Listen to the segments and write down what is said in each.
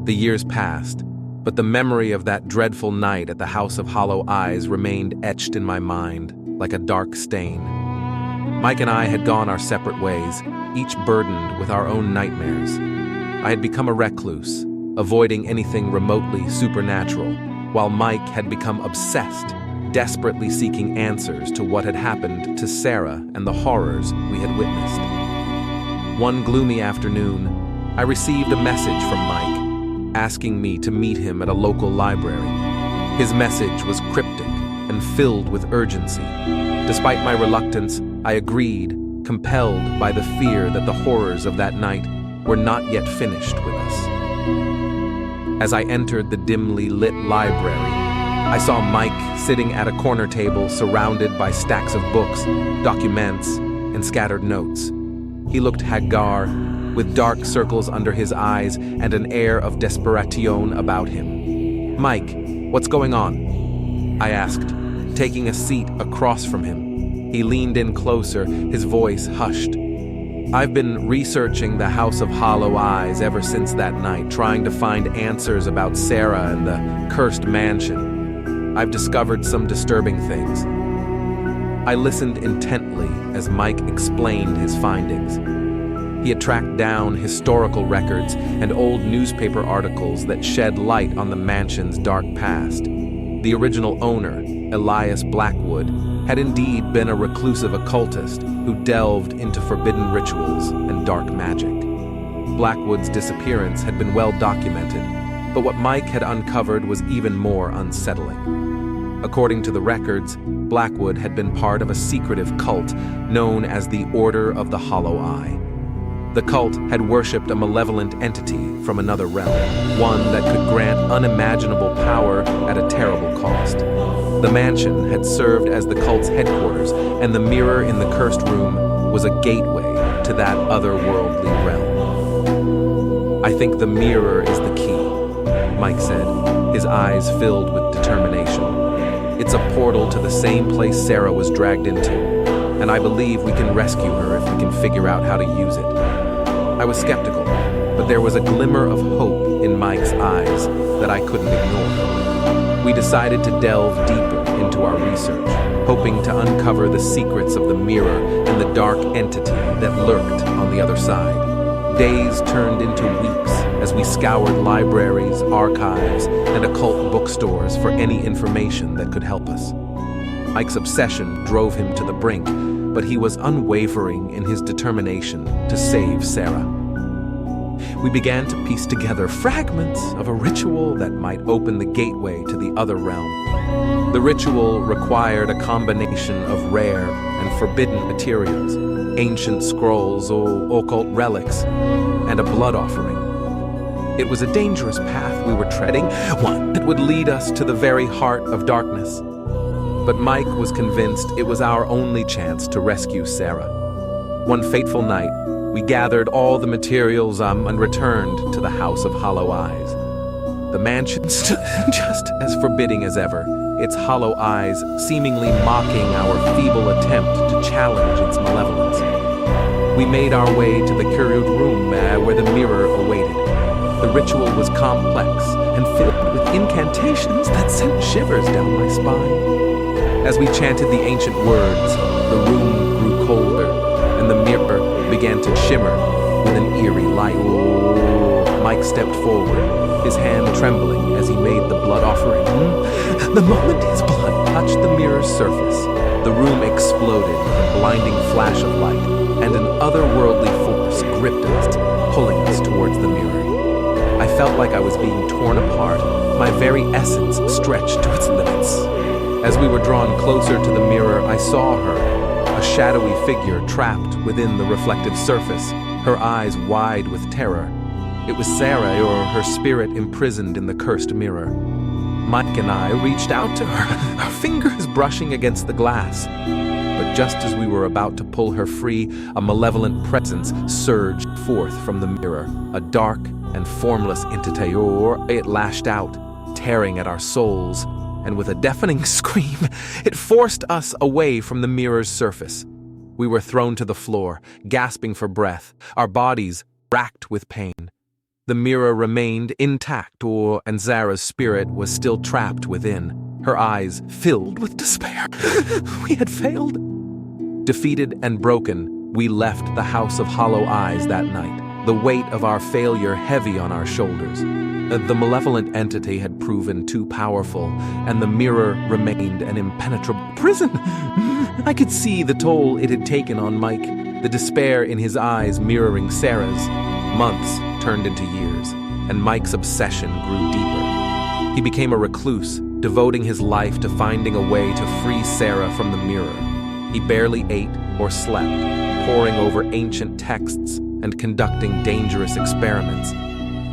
The years passed, but the memory of that dreadful night at the House of Hollow Eyes remained etched in my mind like a dark stain. Mike and I had gone our separate ways, each burdened with our own nightmares. I had become a recluse, avoiding anything remotely supernatural, while Mike had become obsessed, desperately seeking answers to what had happened to Sarah and the horrors we had witnessed. One gloomy afternoon, I received a message from Mike, asking me to meet him at a local library. His message was cryptic and filled with urgency. Despite my reluctance, I agreed, compelled by the fear that the horrors of that night were not yet finished with us. As I entered the dimly lit library, I saw Mike sitting at a corner table surrounded by stacks of books, documents, and scattered notes. He looked haggard, with dark circles under his eyes and an air of desperation about him. "Mike, what's going on?" I asked, taking a seat across from him. He leaned in closer, his voice hushed. "I've been researching the House of Hollow Eyes ever since that night, trying to find answers about Sarah and the cursed mansion. I've discovered some disturbing things." I listened intently as Mike explained his findings. He had tracked down historical records and old newspaper articles that shed light on the mansion's dark past. The original owner, Elias Blackwood, had indeed been a reclusive occultist who delved into forbidden rituals and dark magic. Blackwood's disappearance had been well documented, but what Mike had uncovered was even more unsettling. According to the records, Blackwood had been part of a secretive cult known as the Order of the Hollow Eye. The cult had worshipped a malevolent entity from another realm, one that could grant unimaginable power at a terrible cost. The mansion had served as the cult's headquarters, and the mirror in the cursed room was a gateway to that otherworldly realm. "I think the mirror is the key," Mike said, his eyes filled with determination. "It's a portal to the same place Sarah was dragged into, and I believe we can rescue her if we can figure out how to use it." I was skeptical, but there was a glimmer of hope in Mike's eyes that I couldn't ignore. We decided to delve deeper into our research, hoping to uncover the secrets of the mirror and the dark entity that lurked on the other side. Days turned into weeks as we scoured libraries, archives, and occult bookstores for any information that could help us. Mike's obsession drove him to the brink, but he was unwavering in his determination to save Sarah. We began to piece together fragments of a ritual that might open the gateway to the other realm. The ritual required a combination of rare and forbidden materials, ancient scrolls or occult relics, and a blood offering. It was a dangerous path we were treading, one that would lead us to the very heart of darkness. But Mike was convinced it was our only chance to rescue Sarah. One fateful night, we gathered all the materials and returned to the House of Hollow Eyes. The mansion stood just as forbidding as ever, its hollow eyes seemingly mocking our feeble attempt to challenge its malevolence. We made our way to the curated room where the mirror awaited. The ritual was complex and filled with incantations that sent shivers down my spine. As we chanted the ancient words, the room grew colder, and the mirror began to shimmer with an eerie light. Mike stepped forward, his hand trembling as he made the blood offering. The moment his blood touched the mirror's surface, the room exploded with a blinding flash of light, and an otherworldly force gripped us, pulling us towards the mirror. I felt like I was being torn apart, my very essence stretched to its limits. As we were drawn closer to the mirror, I saw her, a shadowy figure trapped within the reflective surface, her eyes wide with terror. It was Sarah, or her spirit imprisoned in the cursed mirror. Mike and I reached out to her, our fingers brushing against the glass. But just as we were about to pull her free, a malevolent presence surged forth from the mirror, a dark and formless entity. It lashed out, tearing at our souls, and with a deafening scream, it forced us away from the mirror's surface. We were thrown to the floor, gasping for breath, our bodies racked with pain. The mirror remained intact, and Zara's spirit was still trapped within, her eyes filled with despair. We had failed. Defeated and broken, we left the House of Hollow Eyes that night, the weight of our failure heavy on our shoulders. The malevolent entity had proven too powerful, and the mirror remained an impenetrable prison. I could see the toll it had taken on Mike, the despair in his eyes mirroring Sarah's. Months turned into years, and Mike's obsession grew deeper. He became a recluse, devoting his life to finding a way to free Sarah from the mirror. He barely ate or slept, poring over ancient texts and conducting dangerous experiments.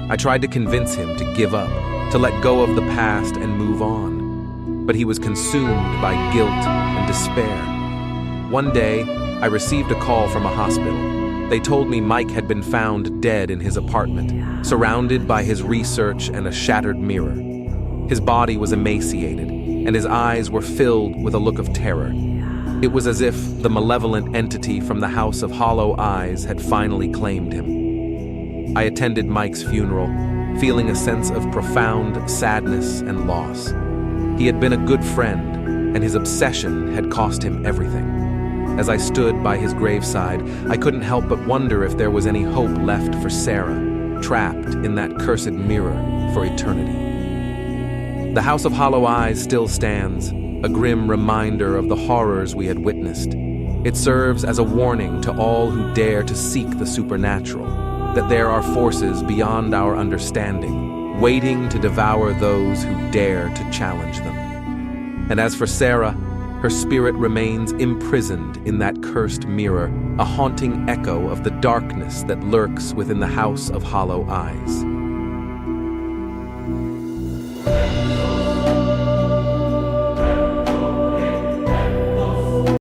I tried to convince him to give up, to let go of the past and move on. But he was consumed by guilt and despair. One day, I received a call from a hospital. They told me Mike had been found dead in his apartment, surrounded by his research and a shattered mirror. His body was emaciated, and his eyes were filled with a look of terror. It was as if the malevolent entity from the House of Hollow Eyes had finally claimed him. I attended Mike's funeral, feeling a sense of profound sadness and loss. He had been a good friend, and his obsession had cost him everything. As I stood by his graveside, I couldn't help but wonder if there was any hope left for Sarah, trapped in that cursed mirror for eternity. The House of Hollow Eyes still stands, a grim reminder of the horrors we had witnessed. It serves as a warning to all who dare to seek the supernatural, that there are forces beyond our understanding, waiting to devour those who dare to challenge them. And as for Sarah, her spirit remains imprisoned in that cursed mirror, a haunting echo of the darkness that lurks within the House of Hollow Eyes.